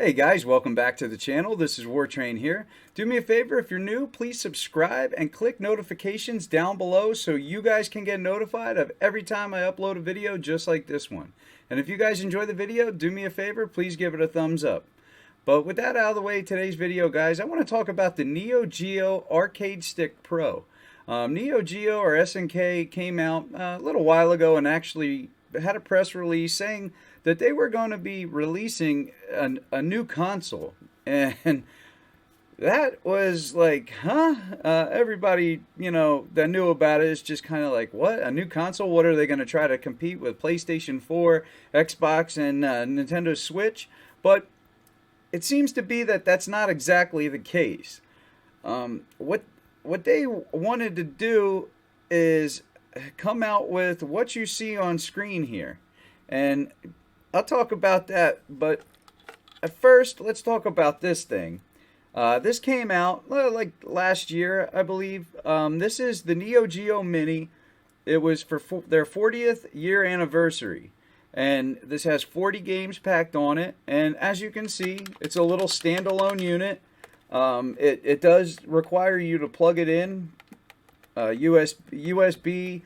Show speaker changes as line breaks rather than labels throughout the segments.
Hey guys, welcome back to the channel. This is Wartrain here. Do me a favor, if you're new, please subscribe and click notifications down below so you guys can get notified of every time I upload a video just like this one. And if you guys enjoy the video, do me a favor, please give it a thumbs up. But with that out of the way, today's video, guys, I want to talk about the Neo-Geo Arcade Stick Pro. Neo-Geo or SNK came out a little while ago and actually had a press release saying that they were going to be releasing a new console. And that was like, huh? Everybody, that knew about it is just kind of like, what? A new console? What are they going to try to compete with PlayStation 4, Xbox, and Nintendo Switch? But it seems to be that that's not exactly the case. What they wanted to do is come out with what you see on screen here. And I'll talk about that, but at first, let's talk about this thing. This came out like last year, I believe. This is the Neo-Geo Mini. It was for their 40th year anniversary. And this has 40 games packed on it. And as you can see, it's a little standalone unit. It does require you to plug it in, USB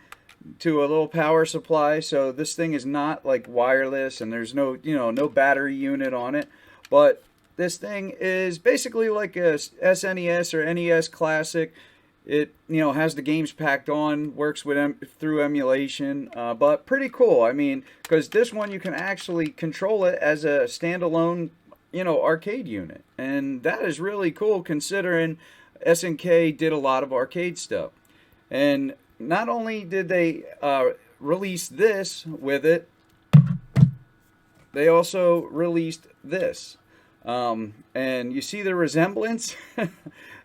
to a little power supply. So this thing is not like wireless, and there's no, no battery unit on it. But this thing is basically like a SNES or NES Classic. It has the games packed on, works with through emulation, but pretty cool. I mean, because this one you can actually control it as a standalone arcade unit, and that is really cool considering SNK did a lot of arcade stuff. And not only did they release this with it, they also released this, and you see the resemblance.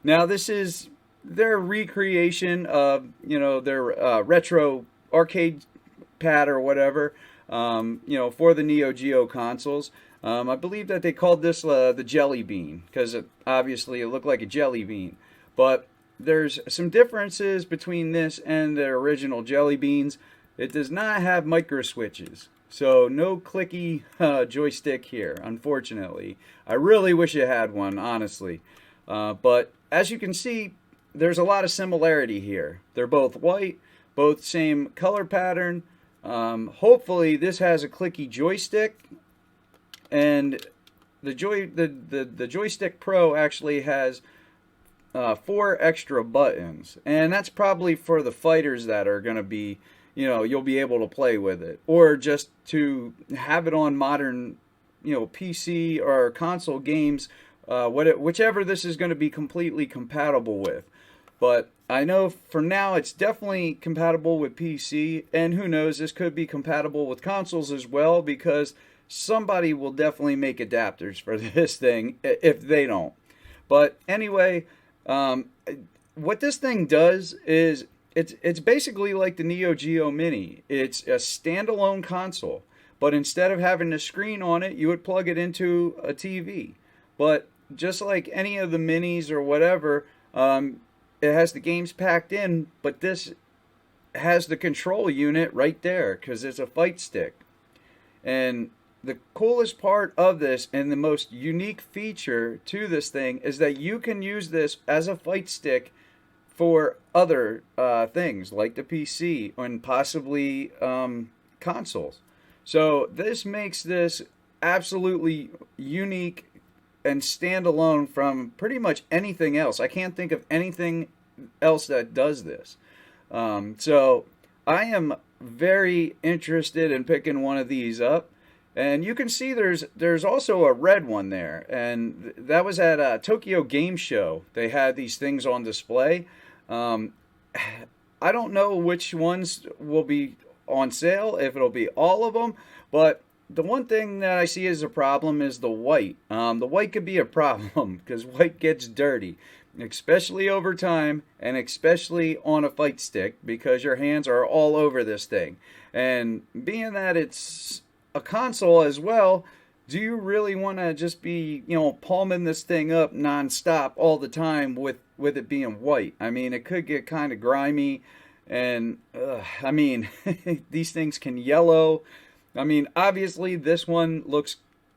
Now this is their recreation of their retro arcade pad or whatever, for the Neo Geo consoles. I believe that they called this the Jelly Bean because obviously it looked like a jelly bean. But there's some differences between this and the original Jelly Beans. It does not have micro switches, so no clicky joystick here, unfortunately. I really wish it had one, honestly. But as you can see, there's a lot of similarity here. They're both white, both same color pattern. Hopefully this has a clicky joystick. And the Joystick Pro actually has 4 extra buttons, and that's probably for the fighters that are going to be, you'll be able to play with it, or just to have it on modern, PC or console games, whichever this is going to be completely compatible with. But I know for now it's definitely compatible with PC, and who knows, this could be compatible with consoles as well, because somebody will definitely make adapters for this thing if they don't. But anyway, what this thing does is it's basically like the Neo Geo Mini. It's a standalone console, but instead of having a screen on it, you would plug it into a TV. But just like any of the minis or whatever, it has the games packed in, but this has the control unit right there because it's a fight stick. And the coolest part of this and the most unique feature to this thing is that you can use this as a fight stick for other things like the PC and possibly consoles. So this makes this absolutely unique and standalone from pretty much anything else. I can't think of anything else that does this. So I am very interested in picking one of these up. And you can see there's also a red one there, and that was at a Tokyo Game Show. They had these things on display. I don't know which ones will be on sale, if it'll be all of them, but the one thing that I see as a problem is the white. The white could be a problem because white gets dirty, especially over time, and especially on a fight stick because your hands are all over this thing. And being that it's a console as well, do you really want to just be, palming this thing up nonstop all the time with it being white? I mean, it could get kind of grimy, and I mean, these things can yellow. I mean, obviously this one looks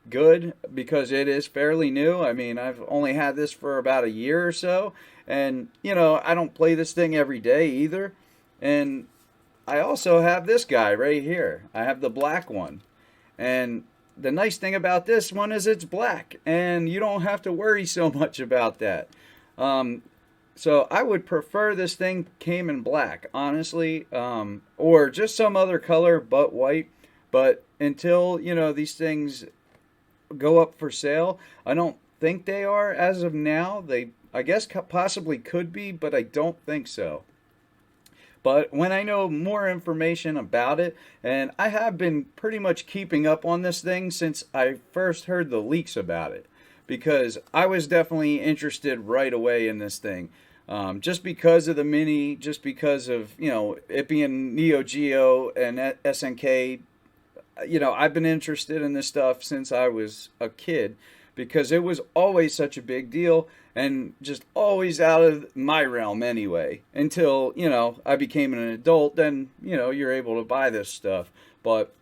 good because it is fairly new. I mean, I've only had this for about a year or so, and you know, I don't play this thing every day either. And I also have this guy right here. I have the black one. And the nice thing about this one is it's black, and you don't have to worry so much about that. Um, so I would prefer this thing came in black, honestly, or just some other color but white. But until you know these things go up for sale, I don't think they are as of now. They, I guess, possibly could be, but I don't think so. But when I know more information about it, and I have been pretty much keeping up on this thing since I first heard the leaks about it, because I was definitely interested right away in this thing. Just because of the mini, just because of, you know, it being Neo-Geo and SNK, you know, I've been interested in this stuff since I was a kid because it was always such a big deal and just always out of my realm anyway until, you know, I became an adult. Then, you know, you're able to buy this stuff. But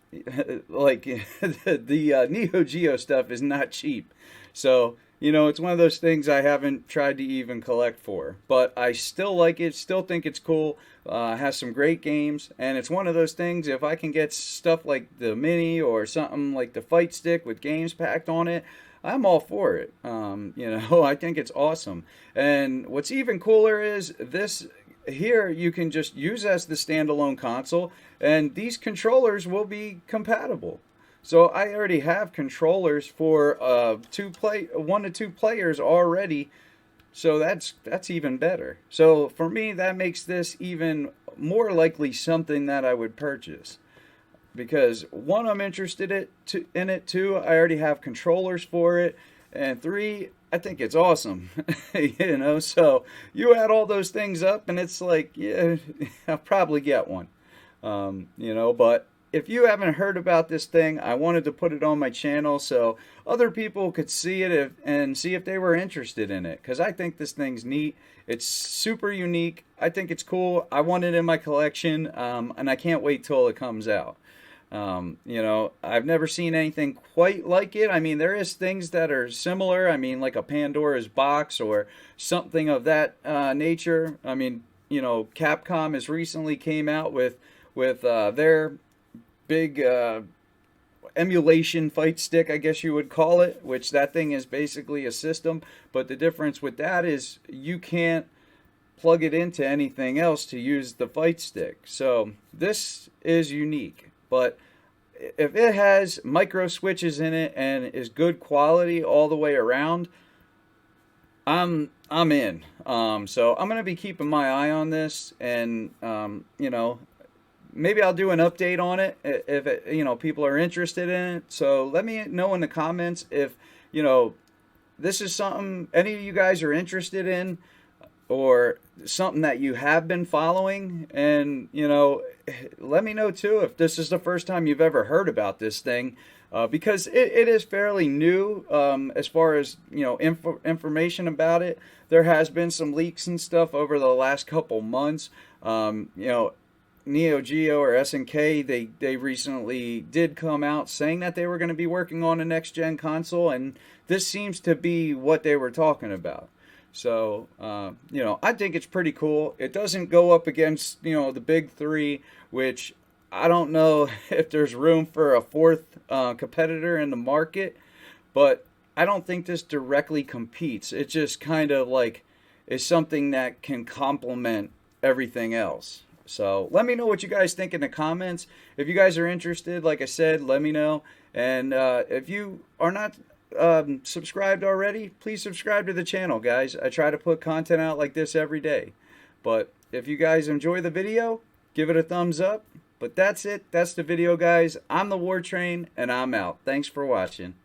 like the Neo Geo stuff is not cheap. So, you know, it's one of those things I haven't tried to even collect for. But I still like it, still think it's cool. Has some great games, and it's one of those things. If I can get stuff like the mini or something like the fight stick with games packed on it, I'm all for it. You know, I think it's awesome. And what's even cooler is this here you can just use as the standalone console, and these controllers will be compatible. So I already have controllers for one to two players already, so that's even better. So for me, that makes this even more likely something that I would purchase because one, I'm interested in it. Two, I already have controllers for it, and three, I think it's awesome. You know, so you add all those things up, and it's like, yeah, I'll probably get one. You know, but if you haven't heard about this thing, I wanted to put it on my channel so other people could see it and see if they were interested in it. Because I think this thing's neat. It's super unique. I think it's cool. I want it in my collection, and I can't wait till it comes out. You know, I've never seen anything quite like it. I mean, there is things that are similar. I mean, like a Pandora's box or something of that nature. I mean, you know, Capcom has recently came out with their big emulation fight stick, I guess you would call it, which that thing is basically a system. But the difference with that is you can't plug it into anything else to use the fight stick. So this is unique. But if it has micro switches in it and is good quality all the way around, I'm in. So I'm gonna be keeping my eye on this, and you know, maybe I'll do an update on it if it, you know, people are interested in it. So let me know in the comments if, you know, this is something any of you guys are interested in or something that you have been following. And, you know, let me know too if this is the first time you've ever heard about this thing. Because it is fairly new as far as, you know, information about it. There has been some leaks and stuff over the last couple months. You know, Neo-Geo or SNK, they recently did come out saying that they were going to be working on a next-gen console, and this seems to be what they were talking about. So, you know, I think it's pretty cool. It doesn't go up against, you know, the big three, which I don't know if there's room for a fourth competitor in the market, but I don't think this directly competes. It just kind of like is something that can complement everything else. So let me know what you guys think in the comments. If you guys are interested, like I said, let me know. And if you are not subscribed already, please subscribe to the channel, guys. I try to put content out like this every day. But if you guys enjoy the video, give it a thumbs up. But that's it. That's the video, guys. I'm the War Train, and I'm out. Thanks for watching.